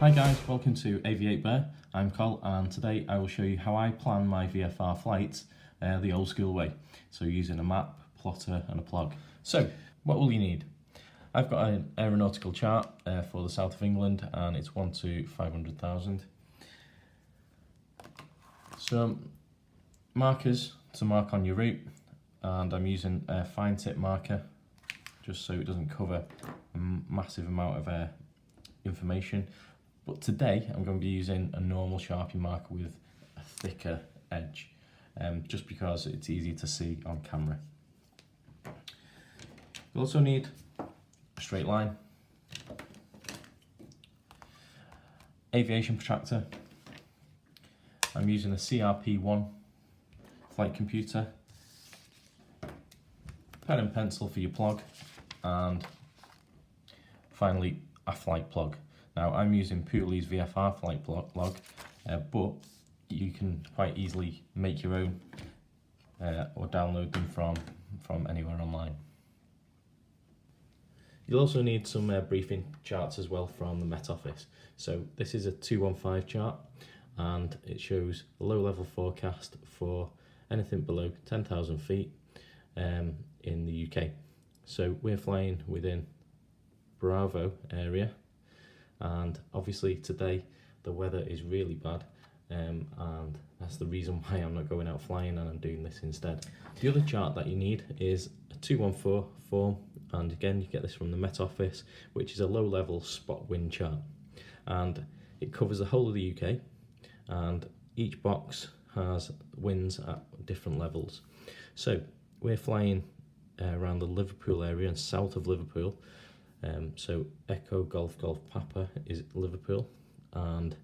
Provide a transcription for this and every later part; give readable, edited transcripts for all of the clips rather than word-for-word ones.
Hi guys, welcome to Aviate Bear. I'm Col, and today I will show you how I plan my VFR flights the old school way. So using a map, plotter and a PLOG. So what will you need? I've got an aeronautical chart for the south of England and it's 1 to 500,000. Some markers to mark on your route, and I'm using a fine tip marker just so it doesn't cover a massive amount of information. But today I'm going to be using a normal Sharpie marker with a thicker edge, just because it's easier to see on camera. You also need a straight line, aviation protractor. I'm using a CRP1 flight computer, pen and pencil for your PLOG, and finally a flight PLOG. Now I'm using Pooley's VFR Flight PLOG, but you can quite easily make your own or download them from anywhere online. You'll also need some briefing charts as well from the Met Office. So this is a 215 chart and it shows a low level forecast for anything below 10,000 feet in the UK. So we're flying within Bravo area, and obviously today the weather is really bad, and that's the reason why I'm not going out flying and I'm doing this instead. The other chart that you need is a 214 form, and again you get this from the Met Office, which is a low level spot wind chart, and it covers the whole of the UK, and each box has winds at different levels. So we're flying around the Liverpool area and south of Liverpool. So Echo Golf Golf Papa is Liverpool, and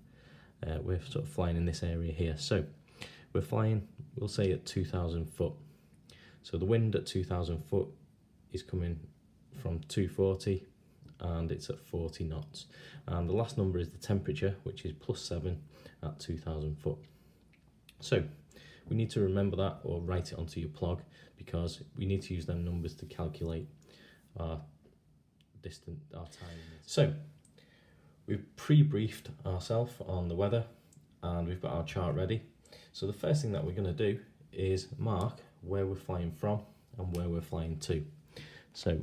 we're sort of flying in this area here. So we're flying, we'll say at 2,000 foot. So the wind at 2,000 foot is coming from 240 and it's at 40 knots. And the last number is the temperature, which is +7 at 2,000 foot. So we need to remember that or write it onto your PLOG, because we need to use them numbers to calculate our time. So we've pre-briefed ourselves on the weather and we've got our chart ready. So the first thing that we're going to do is mark where we're flying from and where we're flying to. So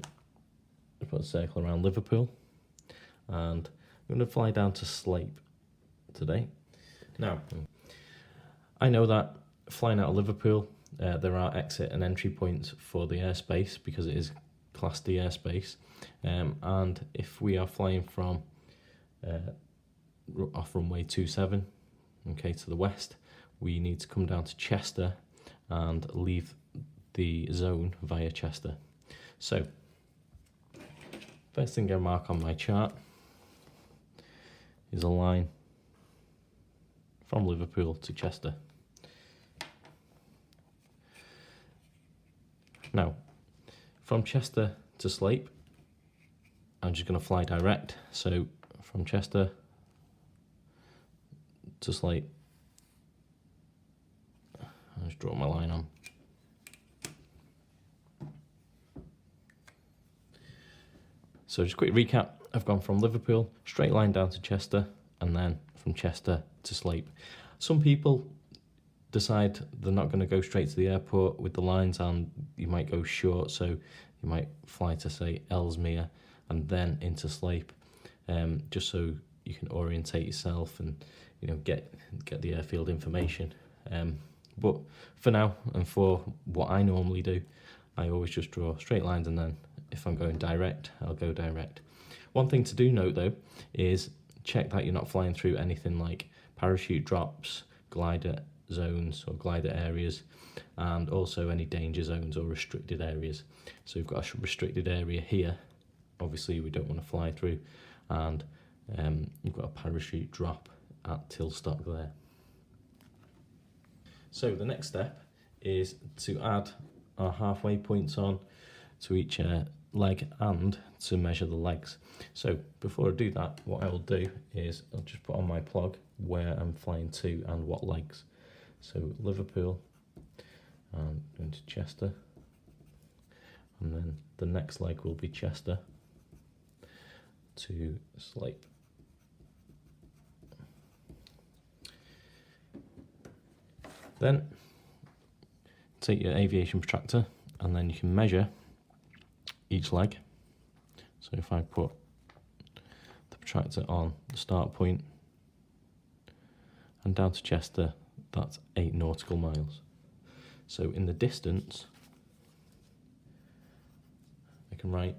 I put a circle around Liverpool and I'm going to fly down to Sleip today. Now I know that flying out of Liverpool there are exit and entry points for the airspace because it is Class D airspace, and if we are flying from off runway 27, okay, to the west, we need to come down to Chester and leave the zone via Chester. So first thing I mark on my chart is a line from Liverpool to Chester. Now from Chester to Sleip, I'm just going to fly direct. So from Chester to Sleip, I'll just draw my line on. So just a quick recap, I've gone from Liverpool, straight line down to Chester, and then from Chester to Sleip. Some people decide they're not going to go straight to the airport with the lines, and you might go short, so you might fly to say Ellesmere and then into Sleip, just so you can orientate yourself and get the airfield information. But for now and for what I normally do, I always just draw straight lines, and then if I'm going direct, I'll go direct. One thing to do note though is check that you're not flying through anything like parachute drops, glider zones or glider areas, and also any danger zones or restricted areas. So we've got a restricted area here, obviously we don't want to fly through, and you've got a parachute drop at Tilstock there. So the next step is to add our halfway points on to each leg and to measure the legs. So before I do that, what I will do is I'll just put on my PLOG where I'm flying to and what legs. So Liverpool, and going to Chester, and then the next leg will be Chester to Sleip. Then take your aviation protractor and then you can measure each leg. So if I put the protractor on the start point and down to Chester, that's 8 nautical miles. So in the distance, I can write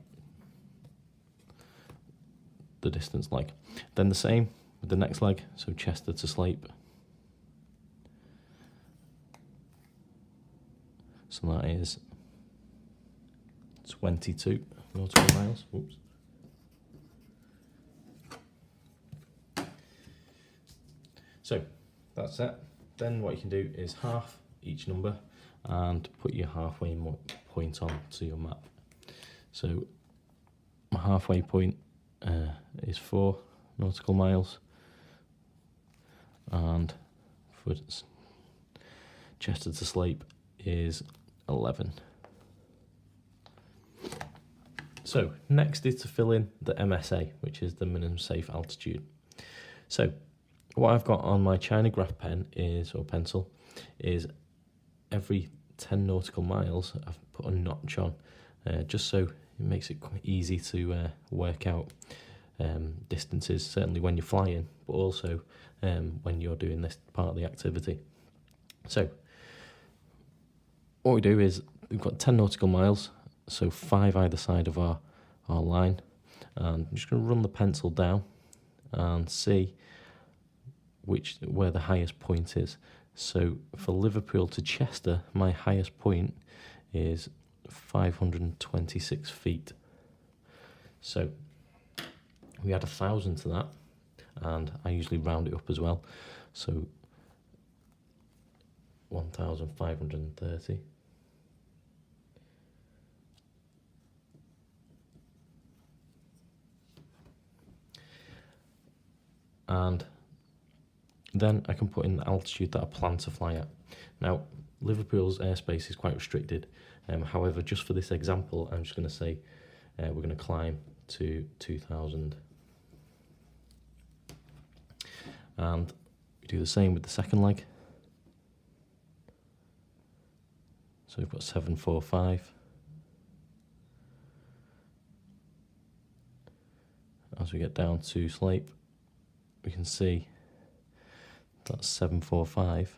the distance leg. Then the same with the next leg, so Chester to Slape. So that is 22 nautical miles. Oops. So that's it. Then what you can do is half each number and put your halfway point on to your map. So my halfway point is 4 nautical miles, and for Chester to Slape is 11. So next is to fill in the MSA, which is the minimum safe altitude. So what I've got on my China graph pen is, or pencil, is every 10 nautical miles I've put a notch on, just so it makes it quite easy to work out distances, certainly when you're flying, but also when you're doing this part of the activity. So what we do is we've got 10 nautical miles, so 5 either side of our line, and I'm just going to run the pencil down and see where the highest point is. So for Liverpool to Chester, my highest point is 526 feet. So we add 1,000 to that, and I usually round it up as well. So 1,530. And then I can put in the altitude that I plan to fly at. Now, Liverpool's airspace is quite restricted. However, just for this example, I'm just going to say we're going to climb to 2,000. And we do the same with the second leg. So we've got 745. As we get down to Slape, we can see that's 745,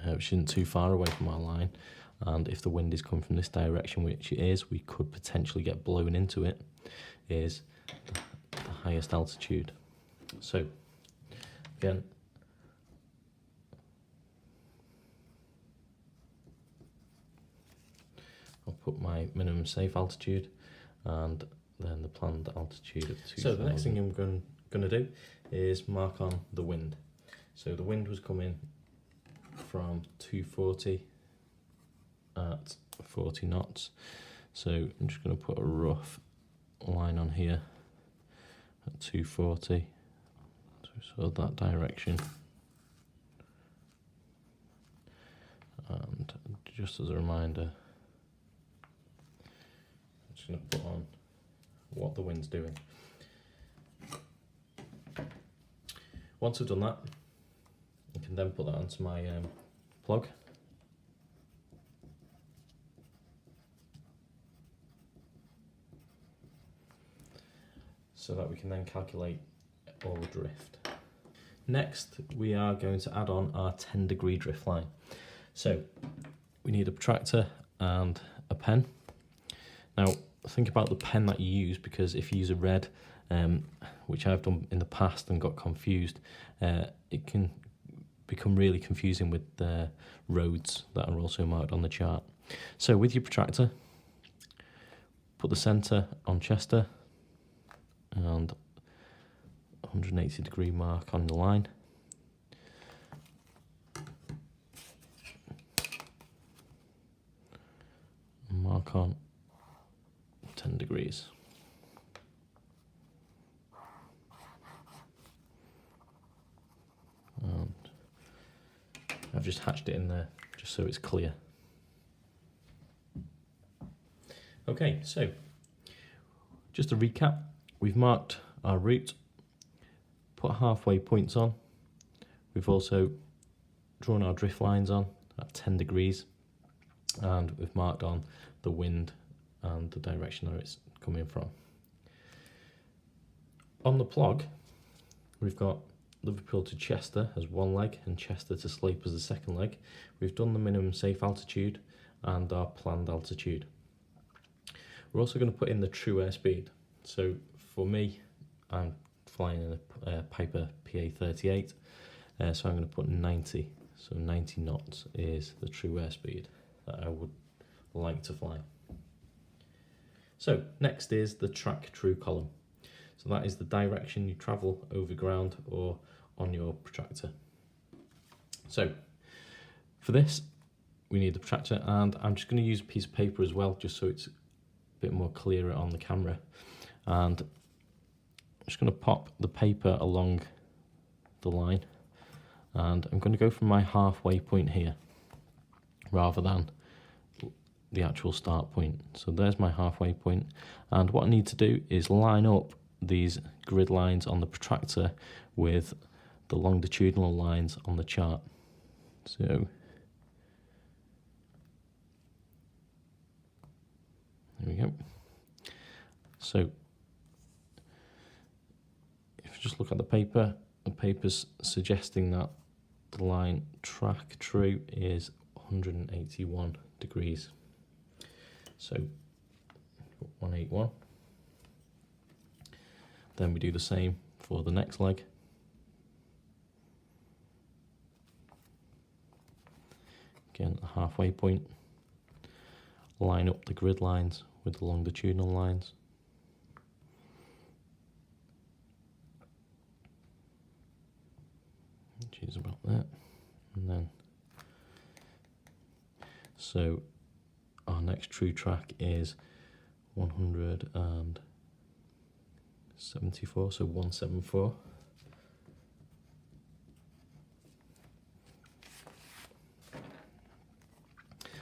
which isn't too far away from our line, and if the wind is coming from this direction, which it is, we could potentially get blown into it, is the highest altitude. So again, I'll put my minimum safe altitude and then the planned altitude of 2,000. So the next thing I'm going to do is mark on the wind. So the wind was coming from 240 at 40 knots. So I'm just going to put a rough line on here at 240. So that direction. And just as a reminder, I'm just going to put on what the wind's doing. Once I've done that, I can then put that onto my PLOG. So that we can then calculate all the drift. Next, we are going to add on our 10-degree drift line. So we need a protractor and a pen. Now, think about the pen that you use, because if you use a red, which I've done in the past and got confused, it can become really confusing with the roads that are also marked on the chart. So with your protractor, put the centre on Chester and 180-degree mark on the line. Mark on 10 degrees. And I've just hatched it in there just so it's clear. Okay, so just to recap, we've marked our route, put halfway points on. We've also drawn our drift lines on at 10 degrees, and we've marked on the wind and the direction that it's coming from. On the PLOG, we've got Liverpool to Chester as one leg and Chester to Sleep as the second leg. We've done the minimum safe altitude and our planned altitude. We're also going to put in the true airspeed. So for me, I'm flying in a Piper PA-38, so I'm going to put 90. So 90 knots is the true airspeed that I would like to fly. So next is the track true column. So that is the direction you travel over ground or on your protractor. So for this, we need the protractor, and I'm just going to use a piece of paper as well, just so it's a bit more clearer on the camera. And I'm just going to pop the paper along the line, and I'm going to go from my halfway point here rather than the actual start point. So there's my halfway point, and what I need to do is line up these grid lines on the protractor with the longitudinal lines on the chart. So there we go. So if you just look at the paper's suggesting that the line track true is 181 degrees. So 181. Then we do the same for the next leg. Again, a halfway point. Line up the grid lines with the longitudinal lines. Which is about that. And then, so our next true track is 174, so 174.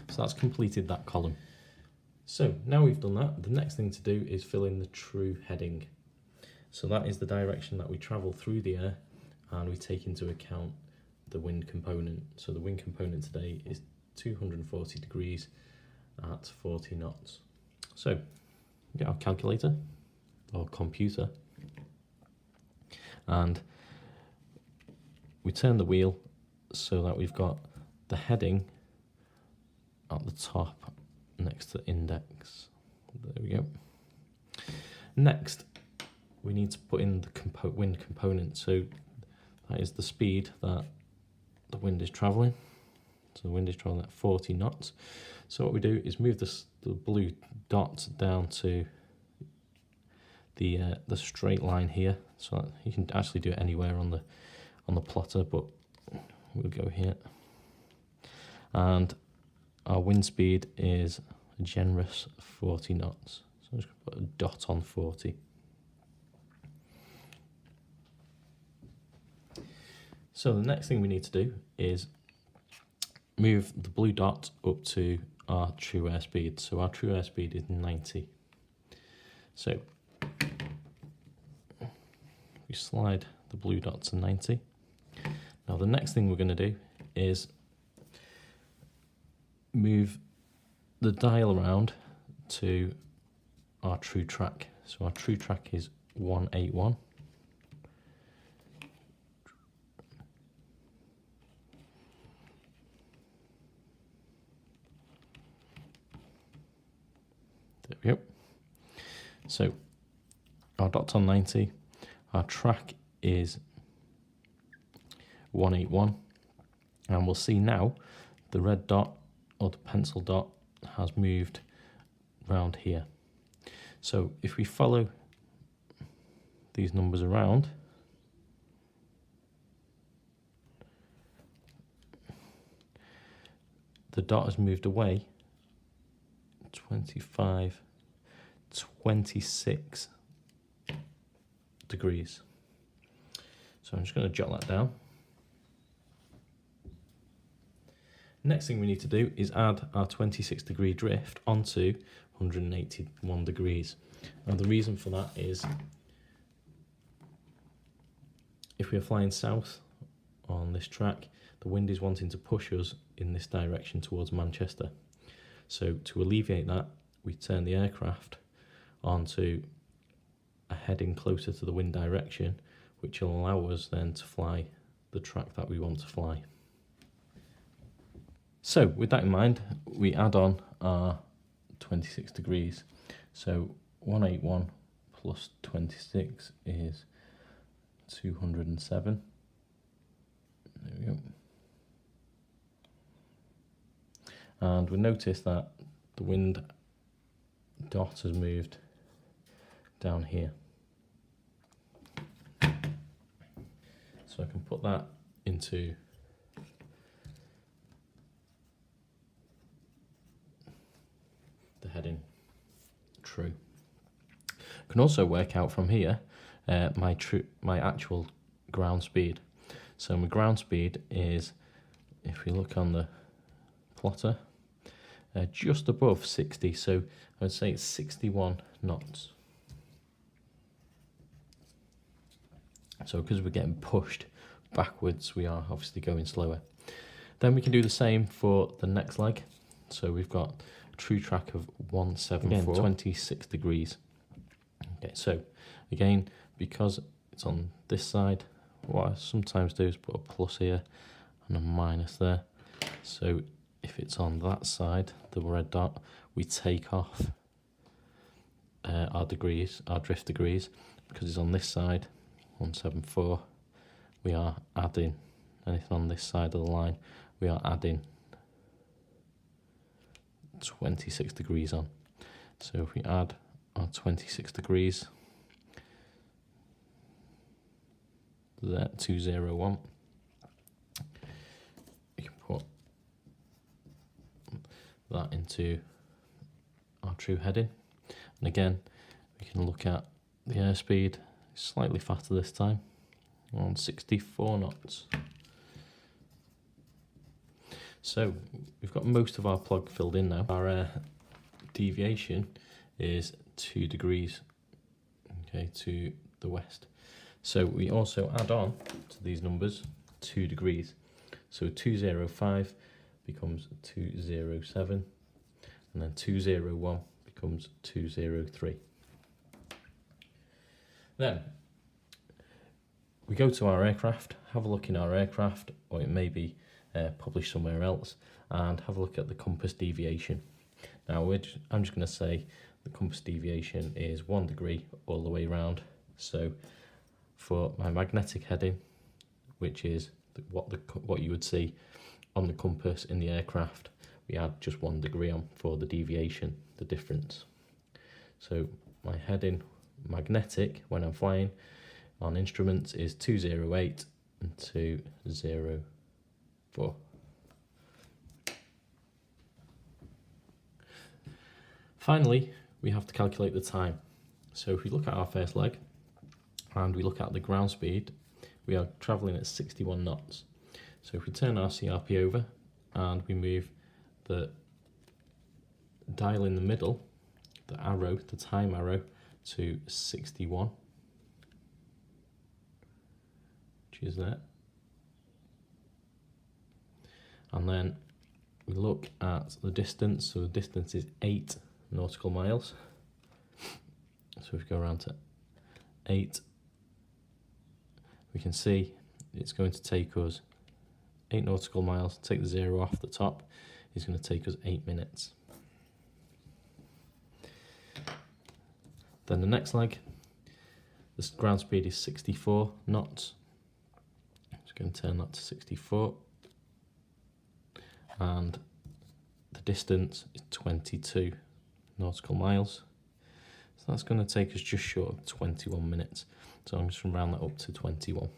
So that's completed that column. So now we've done that, the next thing to do is fill in the true heading. So that is the direction that we travel through the air, and we take into account the wind component. So the wind component today is 240 degrees at 40 knots. So get our calculator or computer, and we turn the wheel so that we've got the heading at the top next to index. There we go. Next, we need to put in the wind component. So that is the speed that the wind is traveling. So the wind is traveling at 40 knots. So what we do is move the blue dot down to the straight line here. So you can actually do it anywhere on the plotter, but we'll go here. And our wind speed is a generous 40 knots. So I'm just going to put a dot on 40. So the next thing we need to do is move the blue dot up to our true airspeed. So our true airspeed is 90. So we slide the blue dot to 90. Now the next thing we're going to do is move the dial around to our true track. So our true track is 181. There we go. So our dot's on 90, our track is 181, and we'll see now the red dot or the pencil dot has moved round here. So if we follow these numbers around, the dot has moved away 25, 26 degrees. So I'm just going to jot that down. Next thing we need to do is add our 26 degree drift onto 181 degrees. And the reason for that is if we are flying south on this track, the wind is wanting to push us in this direction towards Manchester. So to alleviate that, we turn the aircraft onto a heading closer to the wind direction, which will allow us then to fly the track that we want to fly. So with that in mind, we add on our 26 degrees. So 181 plus 26 is 207. There we go. And we notice that the wind dot has moved down here. So I can put that into the heading true. I can also work out from here my actual ground speed. So my ground speed is, if we look on the plotter, just above 60, so I would say it's 61 knots. So because we're getting pushed backwards, we are obviously going slower. Then we can do the same for the next leg. So we've got a true track of 174, again, 26 degrees. Okay, so again, because it's on this side, what I sometimes do is put a plus here and a minus there. So if it's on that side, the red dot, we take off our degrees, our drift degrees. Because it's on this side, 174, we are adding anything on this side of the line, we are adding 26 degrees on. So if we add our 26 degrees, there, 201, we can put that into our true heading. And again, we can look at the airspeed, slightly faster this time, on 64 knots. So we've got most of our PLOG filled in now. Our deviation is 2 degrees, okay, to the west. So we also add on to these numbers 2 degrees. So 205 becomes 207, and then 201 becomes 203. Then we go to our aircraft, have a look in our aircraft, or it may be published somewhere else, and have a look at the compass deviation. Now I'm just going to say the compass deviation is 1 degree all the way around. So for my magnetic heading, which is what you would see on the compass in the aircraft, we add just 1 degree on for the deviation, the difference. So my heading magnetic when I'm flying on instruments is 208 and 204. Finally, we have to calculate the time. So if we look at our first leg and we look at the ground speed, we are travelling at 61 knots. So if we turn our CRP over and we move the dial in the middle, the arrow, the time arrow, to 61, which is there. And then we look at the distance, so the distance is 8 nautical miles. So if we go around to 8, we can see it's going to take us 8 nautical miles. Take the 0 off the top, is going to take us 8 minutes. Then the next leg, the ground speed is 64 knots. Just going to turn that to 64. And the distance is 22 nautical miles. So that's going to take us just short of 21 minutes. So I'm just going to round that up to 21.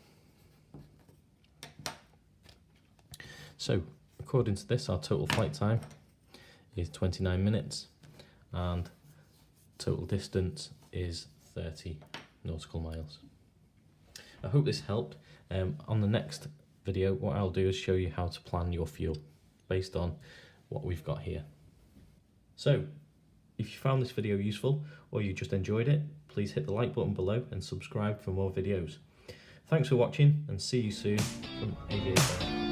So according to this, our total flight time is 29 minutes and total distance is 30 nautical miles. I hope this helped. On the next video, what I'll do is show you how to plan your fuel based on what we've got here. So if you found this video useful or you just enjoyed it, please hit the like button below and subscribe for more videos. Thanks for watching and see you soon from Aviation.